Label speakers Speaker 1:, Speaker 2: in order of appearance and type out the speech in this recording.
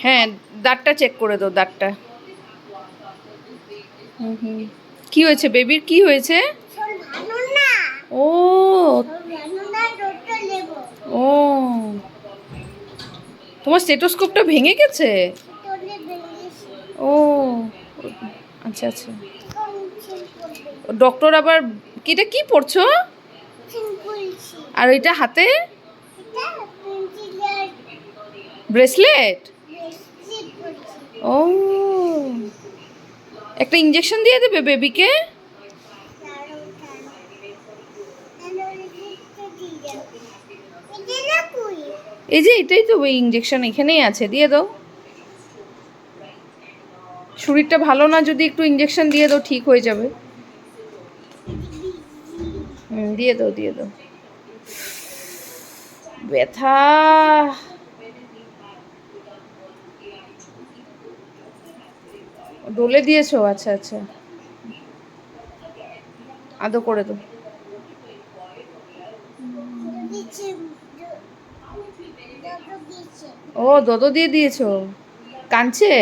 Speaker 1: হ্যাঁ, দাঁতটা চেক করে দাও, দাঁতটা। হুম হুম। কি হয়েছে বেবির, কি হয়েছে? ও ও, তোমার স্টেথোস্কোপটা ভেঙে গেছে? ও আচ্ছা আচ্ছা। ডক্টর আবার এটা কি পড়ছো? আর ওইটা হাতে ব্রেসলেট? ও, একটা ইঞ্জেকশন দিয়ে দেবে বেবিকে। এই যে এটাই তো ওই ইঞ্জেকশন, এখানেই আছে, দিয়ে দাও। শরীরটা ভালো না, যদি একটু ইঞ্জেকশন দিয়ে দাও ঠিক হয়ে যাবে। দিয়ে দাও দিয়ে দাও। ব্যথা। ডলে দিয়েছো? আচ্ছা আচ্ছা, আদো করে দাও। ও দদো দিয়ে দিয়েছো, কাঁদছে?